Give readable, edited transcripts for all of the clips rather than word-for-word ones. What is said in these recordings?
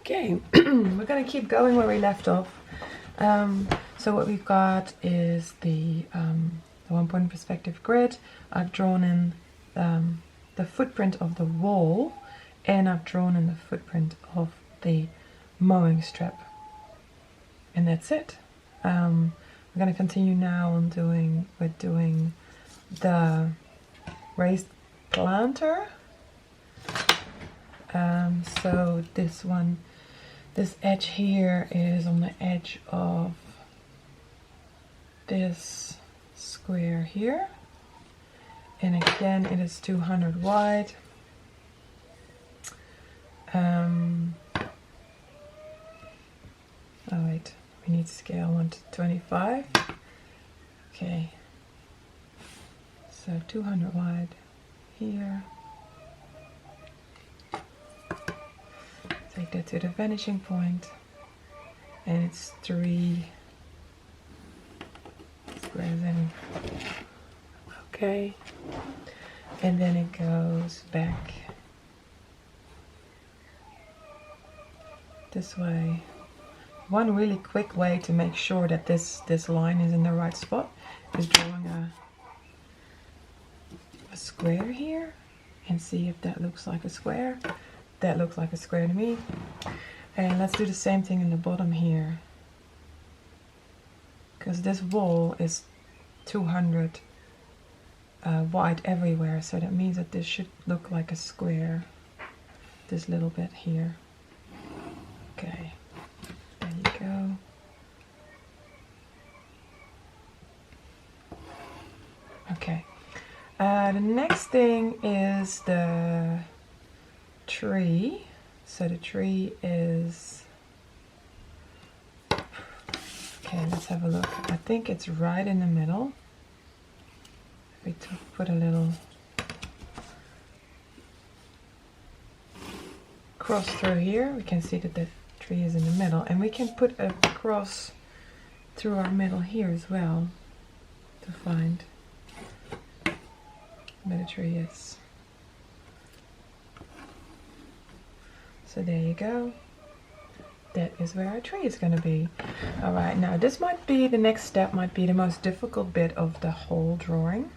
Okay, we're going to keep going where we left off. So what we've got is the 1-point perspective grid. I've drawn in the footprint of the wall, and I've drawn in the footprint of the mowing strip. And that's it. We're going to continue now on doing the raised planter. So this edge here is on the edge of this square here, and again it is 200 wide. Oh wait, we need scale 1 to 25. Okay, so 200 wide here. Take that to the vanishing point, and it's 3 squares in. Okay, and then it goes back this way. One really quick way to make sure that this line is in the right spot is drawing a square here and see if that looks like a square. That looks like a square to me. And let's do the same thing in the bottom here, because this wall is 200 wide everywhere, so that means that this should look like a square, this little bit here. Okay, there you go. Okay, the next thing is the tree. So the tree is, okay, let's have a look. I think it's right in the middle. We put a little cross through here. We can see that the tree is in the middle, and we can put a cross through our middle here as well to find where the tree is. So there you go. That is where our tree is going to be. Alright, now this might be, the next step might be the most difficult bit of the whole drawing.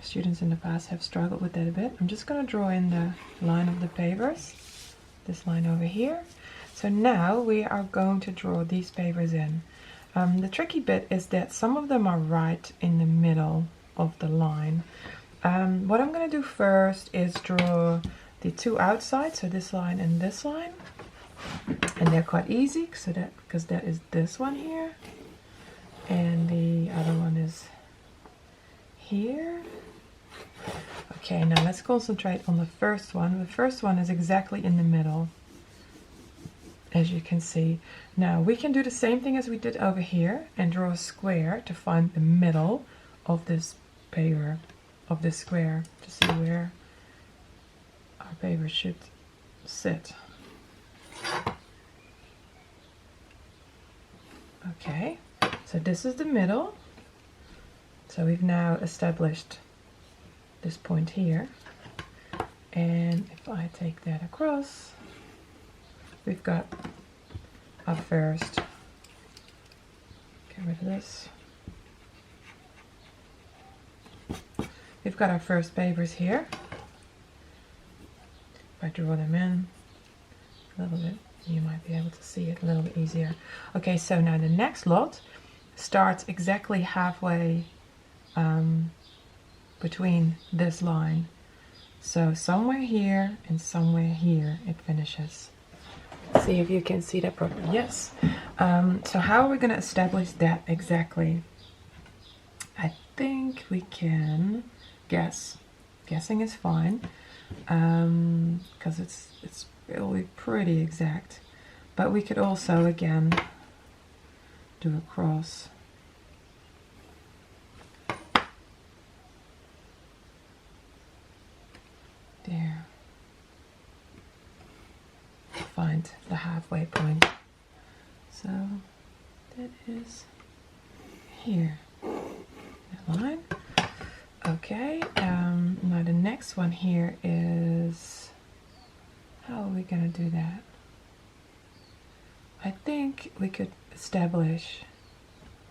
Students in the past have struggled with that a bit. I'm just going to draw in the line of the pavers. This line over here. So now we are going to draw these pavers in. The tricky bit is that some of them are right in the middle of the line. What I'm going to do first is draw the two outsides, so this line and this line, and they're quite easy, so that because that is this one here, and the other one is here. Okay, now let's concentrate on the first one. The first one is exactly in the middle, as you can see. Now we can do the same thing as we did over here and draw a square to find the middle of this paver, of this square, to see where our paver should sit. Okay, so this is the middle. So we've now established this point here, and if I take that across, we've got our first, get rid of this, we've got our first pavers here. If I draw them in a little bit, you might be able to see it a little bit easier. Okay, so now the next lot starts exactly halfway between this line. So somewhere here and somewhere here it finishes. See if you can see that properly. Yes. So how are we going to establish that exactly? I think we can guess. Guessing is fine, because it's really pretty exact. But we could also again do a cross. There. Find the halfway point. So that is here. That line. Okay. Now the next one here is, how are we gonna do that? I think we could establish,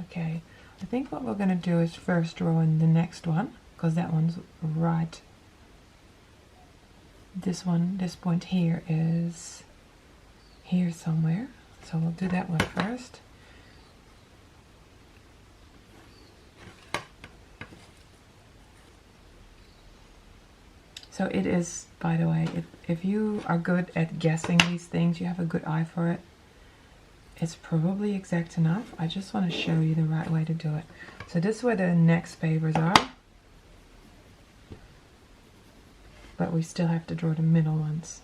okay, I think what we're gonna do is first draw in the next one, because that one's right. This point here is here somewhere, so we'll do that one first. So it is, by the way, if you are good at guessing these things, you have a good eye for it, it's probably exact enough. I just want to show you the right way to do it. So this is where the next papers are, but we still have to draw the middle ones.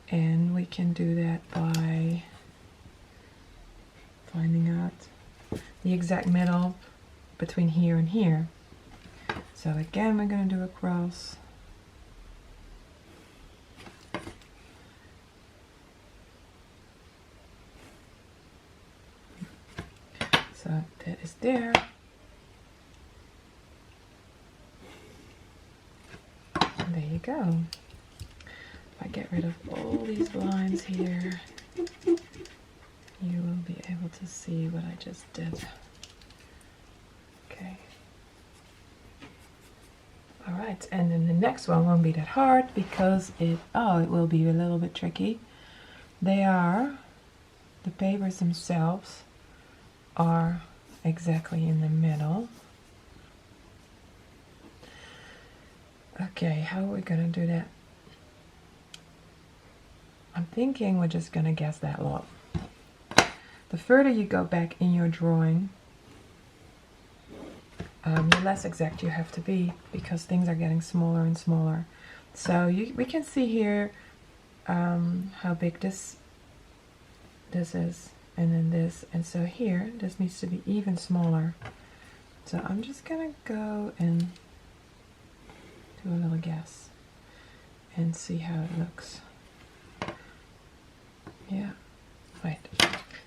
And we can do that by finding out the exact middle between here and here. So again, we're going to do a cross. So that is there. And there you go. If I get rid of all these lines here, you will be able to see what I just did. Okay. Alright, and then the next one won't be that hard because it will be a little bit tricky. The papers themselves are exactly in the middle. Okay, how are we gonna do that? I'm thinking we're just gonna guess that lot. The further you go back in your drawing, the less exact you have to be, because things are getting smaller and smaller. So we can see here how big this is, and then this, and so here this needs to be even smaller. So I'm just gonna go and do a little guess and see how it looks. Yeah, right.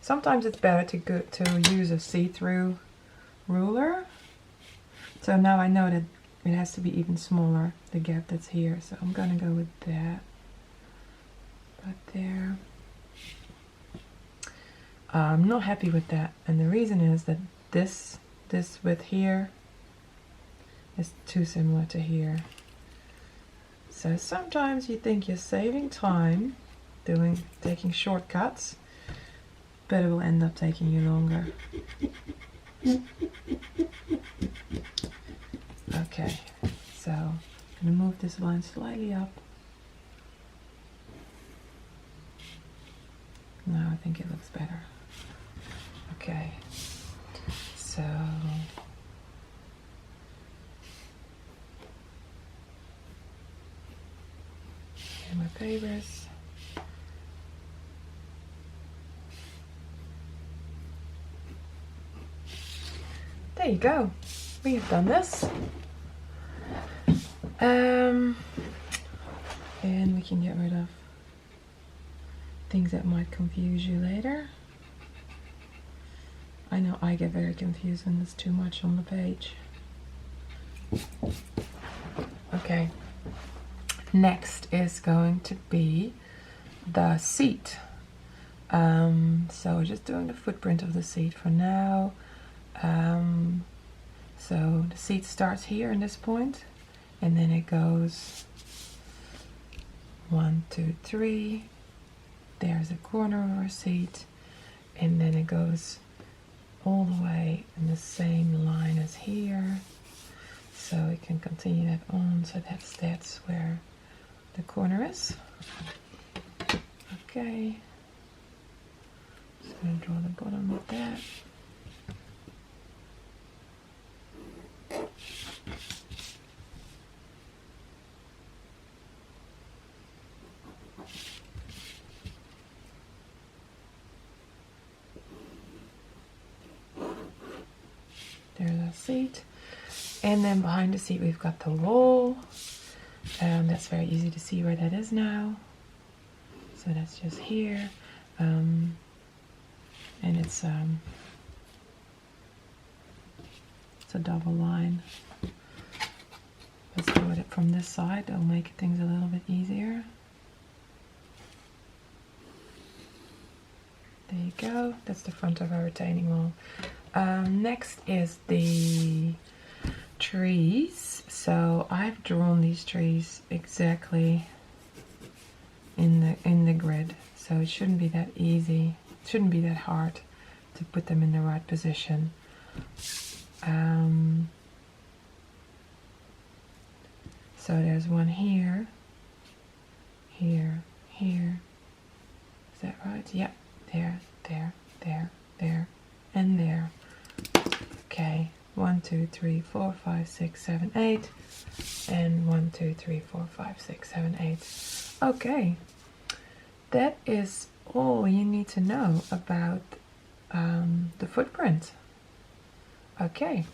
Sometimes it's better to use a see-through ruler. So now I know that it has to be even smaller, the gap that's here. So I'm gonna go with that. Right there. I'm not happy with that, and the reason is that this width here is too similar to here. So sometimes you think you're saving time taking shortcuts, but it will end up taking you longer. Okay, so I'm going to move this line slightly up. Now I think it looks better. Okay, so here are my papers. There you go. We have done this. And we can get rid of things that might confuse you later. I know I get very confused when there's too much on the page. Okay. Next is going to be the seat. So we're just doing the footprint of the seat for now. So the seat starts here in this point, and then it goes 1, 2, 3. There's a corner of our seat, and then it goes all the way in the same line as here. So we can continue that on. So that's where the corner is. Okay. Just going to draw the bottom of that. There's our seat, and then behind the seat we've got the wall. That's very easy to see where that is now. So that's just here, and it's a double line. Let's do it from this side. It'll make things a little bit easier. There you go. That's the front of our retaining wall. Next is the trees. So I've drawn these trees exactly in the grid. So it shouldn't be that easy. It shouldn't be that hard to put them in the right position. So there's one here, here, here. Is that right? Yeah. There, there, there, there, and there. Okay. 1, 2, 3, 4, 5, 6, 7, 8. And 1, 2, 3, 4, 5, 6, 7, 8. Okay. That is all you need to know about the footprint. Okay.